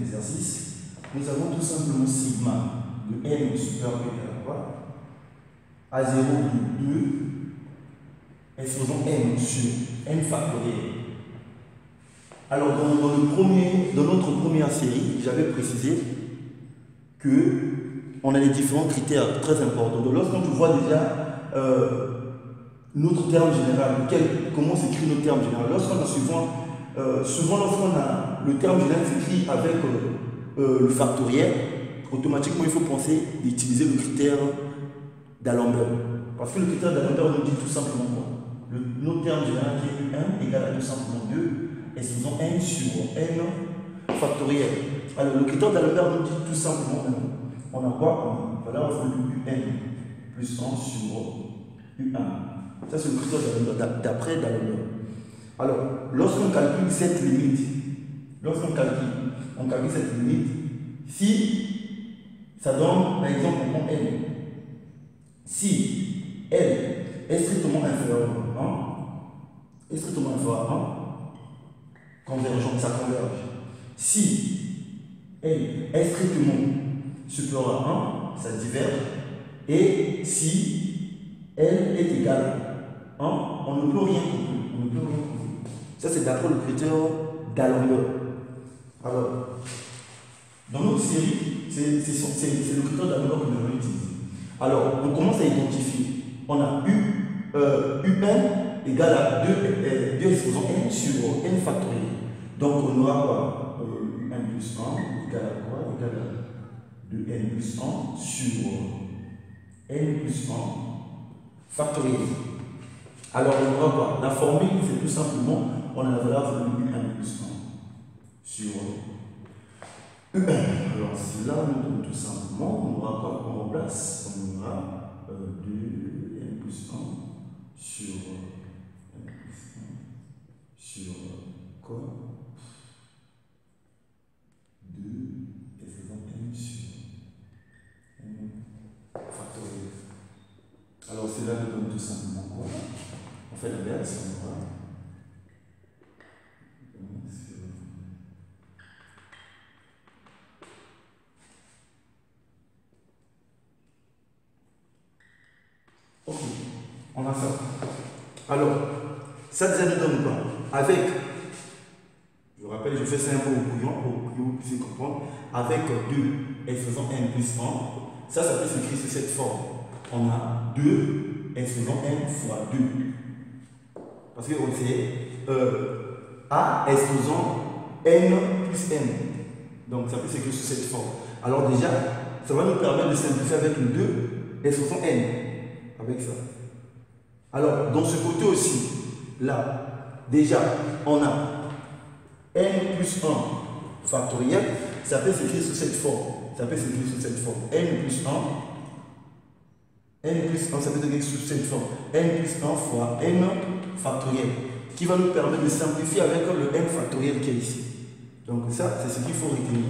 exercice, nous avons tout simplement sigma de n supérieur égal à quoi? À 0 de 2 exposant n sur n factoriel. Alors, dans notre première série, j'avais précisé que on a les différents critères très importants. Donc, lorsqu'on voit déjà notre terme général, comment s'écrit notre terme général, lorsqu'on a souvent lorsqu'on a le terme général s'écrit avec le factoriel, automatiquement il faut penser d'utiliser le critère d'Alembert. Parce que le critère d'Alembert nous dit tout simplement quoi? Notre terme général qui est 1 égale à tout simplement 2, exposant n sur n factoriel. Alors le critère d'Alembert nous dit tout simplement on a quoi? On a valeur de un plus 1 sur u1. Ça c'est le critère d'Alembert, d'après d'Alembert. Alors lorsqu'on calcule cette limite, on calcule cette limite, si ça donne, par exemple, on prend n. Si n est strictement inférieur à 1, convergente, ça converge. Si n est strictement supérieur à 1, ça diverge. Et si n est égal à 1, on ne peut rien conclure. Ça, c'est d'après le critère d'Alembert. Alors, dans notre série, c'est le critère d'Alembert que nous allons utiliser. Alors, on commence à identifier. On a un égale à 2 exposant n sur n factoriel. Donc, on aura quoi? Un plus 1 égale à quoi? Égale à 2n plus 1 sur n plus 1 factoriel. Alors, on aura quoi? La formule, c'est tout simplement, on a la valeur de 1 plus 1 sur U1. Alors, si là, nous donne tout simplement, on aura quoi? On remplace, on aura 2n plus 1 sur n plus 1 sur quoi? 2 exposant n sur n factoriel. Alors, cela nous donne tout simplement quoi? On fait l'inverse, on aura ok, on a ça. Alors, ça déjà nous donne quoi? Avec, je rappelle, je fais ça un peu au bouillon pour que vous puissiez comprendre. Avec 2 exposant n plus 1, ça peut s'écrire sous cette forme. On a 2 exposant n fois 2. Parce que c'est A exposant n plus n. Donc ça peut s'écrire sous cette forme. Alors déjà, ça va nous permettre de simplifier avec le 2 exposant n. Avec ça. Alors, dans ce côté aussi, là, déjà, on a n plus 1 factoriel. Ça peut s'écrire sous cette forme. N plus 1, ça peut s'écrire sous cette forme. N plus 1 fois n factoriel, qui va nous permettre de simplifier avec le n factoriel qui est ici. Donc ça, c'est ce qu'il faut retenir.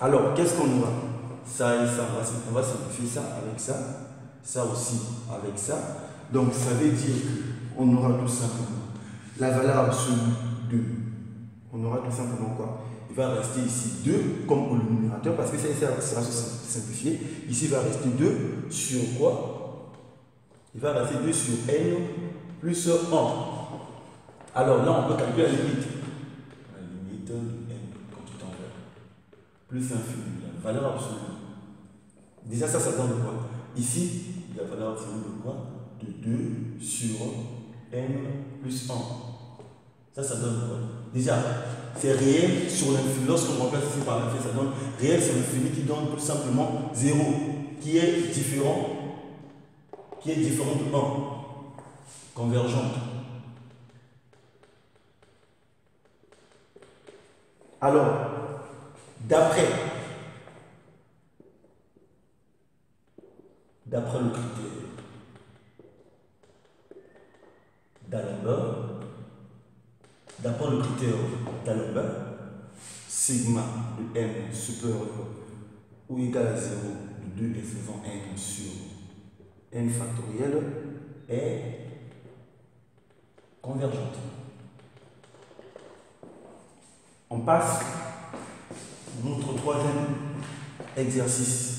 Alors, qu'est-ce qu'on aura? Ça et ça, on va simplifier ça avec ça. Ça aussi avec ça. Donc ça veut dire qu'on aura tout simplement la valeur absolue de 2. On aura tout simplement quoi? Il va rester ici 2 comme pour le numérateur parce que ça sera simplifié. Ici il va rester 2 sur quoi? Il va rester 2 sur n plus 1. Alors là on peut calculer la limite. La limite de n quand tout en vert. Plus infini, la valeur absolue. Déjà ça donne quoi? Ici, la valeur absolue de quoi? De 2 sur n plus 1. Ça donne quoi? Déjà, c'est réel sur l'infini. Lorsqu'on remplace ici par l'infini, ça donne réel sur l'infini qui donne tout simplement 0, qui est différent de 1. Convergente. Alors, d'après le critère d'Alembert, sigma de n supérieur ou égal à 0 de 2 exposant n sur n factoriel est convergente. On passe notre troisième exercice.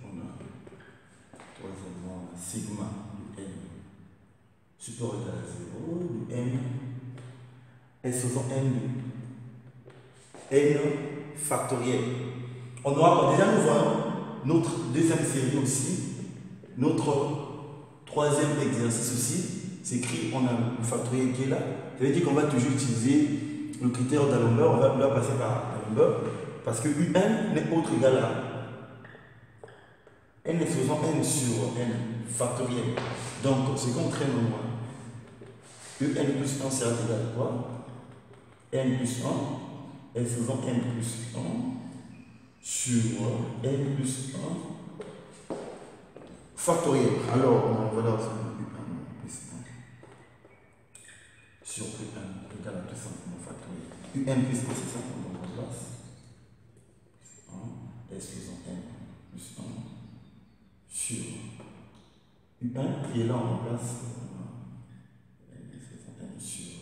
On a troisièmement sigma de n supérieur ou égal à 0 de n est faisant n de n factoriel. On aura déjà nous voyons notre deuxième série aussi, notre troisième exercice aussi. C'est écrit, on a le factoriel qui est là. Ça veut dire qu'on va toujours utiliser le critère d'Alembert, on va passer par Alembert, parce que un n'est autre égal à n est faisant n sur n factoriel. Donc, c'est qu'on traîne au moins. Un plus 1, c'est égal à quoi? N plus 1 est faisant n plus 1 sur n plus 1 factoriel. Alors, on va là U1 plus 1 sur U1 égal à tout simplement factoriel. Un plus 1, c'est ça qu'on remplace. 1 est faisant n plus 1 sur U1 qui est là, on remplace n sur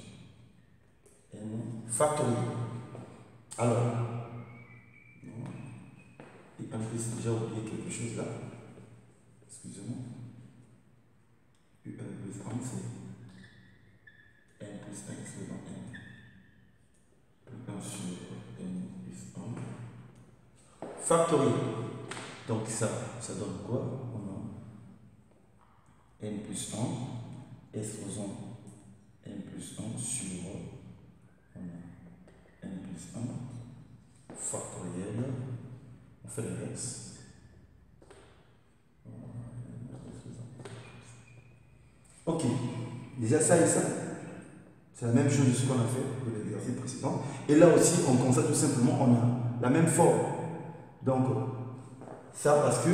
n factoriel. Alors, et en plus, j'ai oublié quelque chose là. Excusez-moi. U1 plus 1, c'est n plus 1 faisant n. 1 sur n plus 1 factoriel. Donc ça donne quoi? On a n plus 1 s faisant n plus 1 sur on a n plus 1 factoriel. On fait l'inverse. Ok, déjà ça et ça, c'est la même chose de ce qu'on a fait pour l'exercice précédent. Et là aussi, on constate tout simplement, on a la même forme. Donc, ça parce que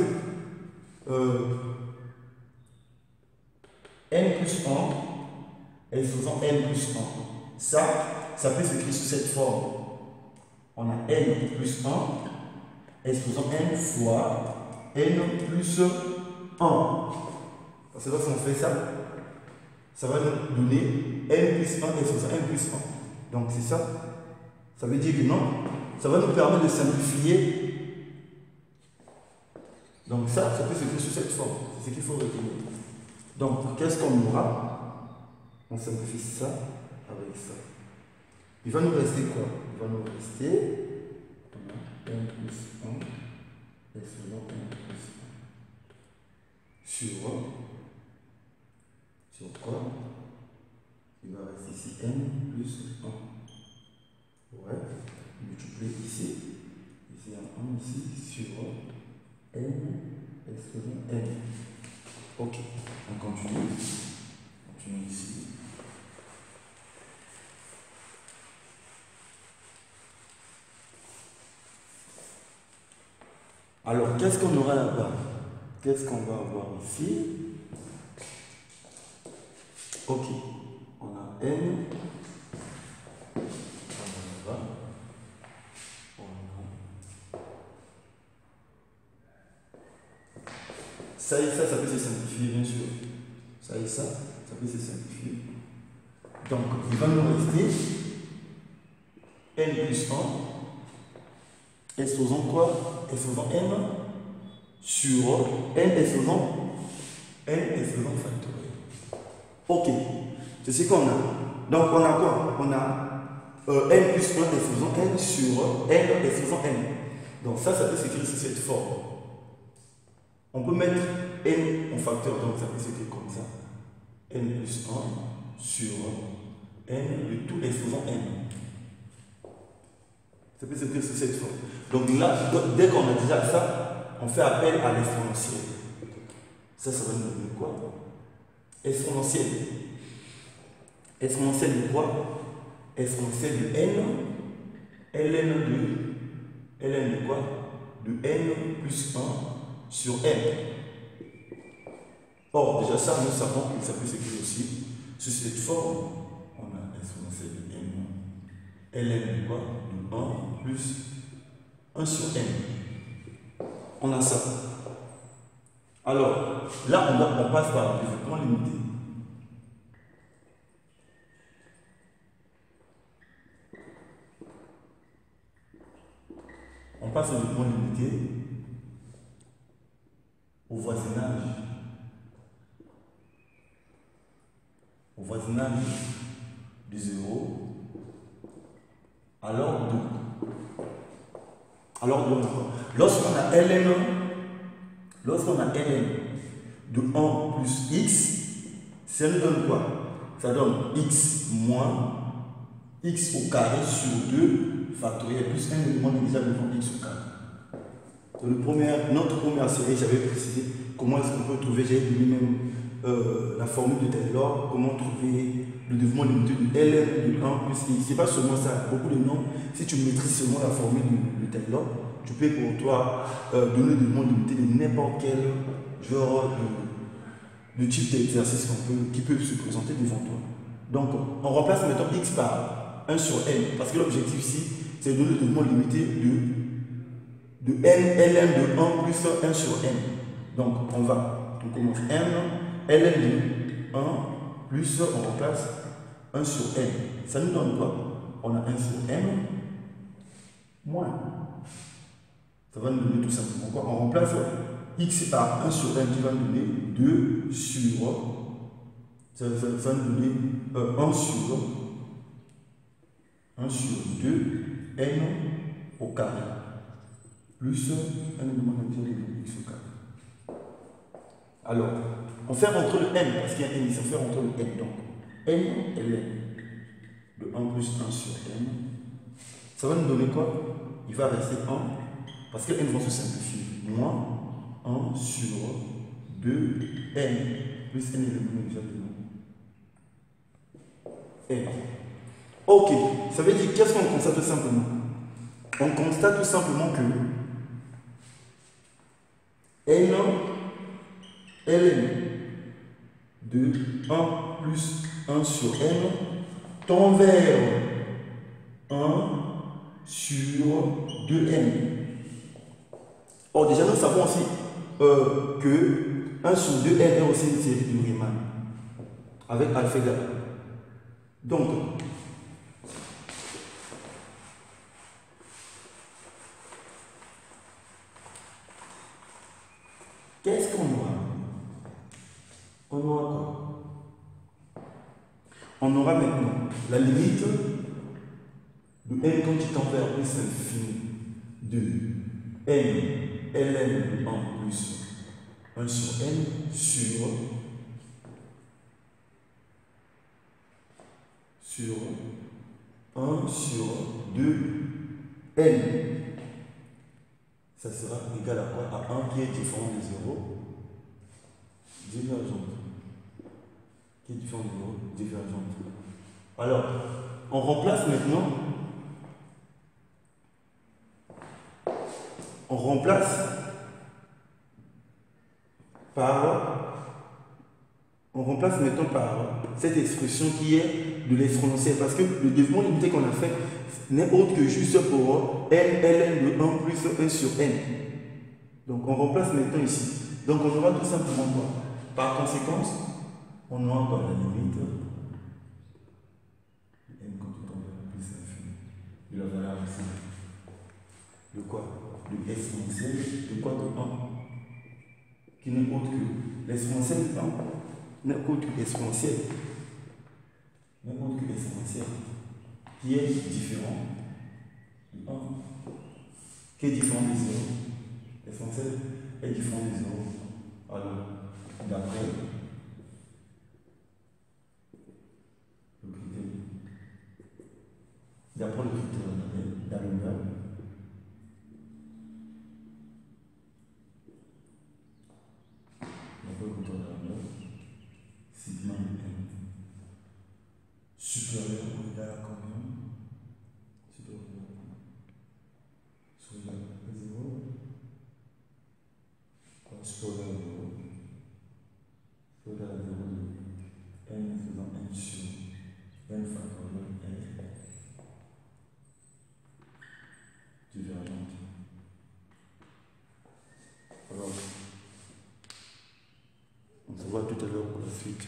n plus 1 est faisant n plus 1. Ça peut s'écrire sous cette forme. On a n plus 1 est faisant n fois n plus 1. Parce que lorsqu'on fait ça, ça va nous donner n plus 1 est faisant n plus 1. Donc c'est ça. Ça veut dire que non, ça va nous permettre de simplifier. Donc ça peut s'écrire sous cette forme. C'est ce qu'il faut retenir. Donc, qu'est-ce qu'on aura? On simplifie ça avec ça. Il va nous rester quoi? Il va nous rester n plus 1 est faisant n plus 1 sur quoi? Il va rester ici n plus 1. Ouais, multiplier ici. Ici un 1 ici sur n est faisant n. Ok, on continue. On continue ici. Alors, qu'est-ce qu'on aura là-bas? Qu'est-ce qu'on va avoir ici? Ok, on a n. Ça et ça peut se simplifier, bien sûr. Ça et ça peut se simplifier. Donc, il va nous rester n plus 1 est faisant quoi? Est faisant n sur n est faisant factoriel. Ok, c'est ce qu'on a. Donc, on a quoi? On a n plus 1 est faisant n sur n est faisant n. Donc, ça peut s'écrire sous cette forme. On peut mettre n en facteur, donc ça peut s'écrire comme ça. N plus 1 sur n, le tout est faisant n. Ça peut s'écrire sous cette forme. Donc là, dès qu'on a déjà ça, on fait appel à l'exponentiel. Ça va nous donner quoi? Exponentiel. Exponentiel de quoi? Exponentiel de n. ln de quoi? De n plus 1 sur n. Or, déjà ça, nous savons que ça peut s'écrire aussi sous cette forme. On a exponentiel de n. ln de quoi? De 1 plus 1 sur n. On a ça. Alors, là, on passe par le développement limité. On remplace le document limité au voisinage. Au voisinage du 0. Alors 2. Alors 2. Lorsqu'on a ln de 1 plus x, ça nous donne quoi? Ça donne x moins x au carré sur 2 factoriel plus un élément négligeable devant x au carré. Notre première série, j'avais précisé comment est-ce qu'on peut trouver, j'avais donné même la formule de Taylor, comment trouver le développement limité de ln de 1 plus x. C'est pas seulement ça, beaucoup de noms, si tu maîtrises seulement la formule de Taylor, tu peux pour toi donner le développement limité de n'importe quel genre de type d'exercice qui peut se présenter devant toi. Donc, on remplace maintenant x par 1 sur n, parce que l'objectif ici, c'est de donner le développement limité de ln de 1 plus 1 sur n. Donc, on commence n, ln de 1 plus, on remplace 1 sur n. Ça nous donne quoi? On a 1 sur n moins. Ça va nous donner tout simplement quoi? On remplace x par 1 sur n qui va nous donner 2 sur. Ça va nous donner 1 sur 2 n au carré plus un élément de x au carré. Alors, on fait rentrer le n parce qu'il y a un n ici, on fait rentrer le n. Donc, n ln de 1 plus 1 sur n. Ça va nous donner quoi? Il va rester 1 parce que n va se simplifier. Moins 1 sur 2 n plus n élément négligeable de n. Ok, ça veut dire qu'est-ce qu'on constate tout simplement? On constate tout simplement que n ln de 1 plus 1 sur n tend vers 1 sur 2n. Or, déjà, nous savons aussi que 1 sur 2n est aussi une série de Riemann avec alpha égale. Donc, qu'est-ce qu'on aura? On aura quoi? On aura maintenant la limite de n quand il tend vers plus l'infini de n ln de 1 plus 1 sur n sur 1 sur 2 n. Ça sera égal à quoi? À 1 qui est différent de 0, divergente. Qui est différent de 0, divergente. Alors, on remplace maintenant. On remplace maintenant par cette expression qui est de l'exponentielle. Parce que le développement limité qu'on a fait n'est autre que juste pour n ln de 1 plus 1 sur n. Donc on remplace maintenant ici. Donc on aura tout simplement quoi? Par conséquence, on aura encore la limite n quand on tombe vers plus l'infini de la valeur ici. De quoi? De exponentielle de quoi? De 1. Qui n'est autre que l'exponentielle 1. N'est autre que l'exponentielle. N'est autre que l'exponentielle. Qui est différent de 1. Qui est différent de 0. L'exponentielle est différent de 0. Alors, d'après le critère d'Alembert, sigma n supérieur ou égal à combien? Supérieur à 0. Supérieur à 0. Supérieur à 0 de n faisant n sur n factoriel n divergente. Alors, on se voit tout à l'heure pour la suite.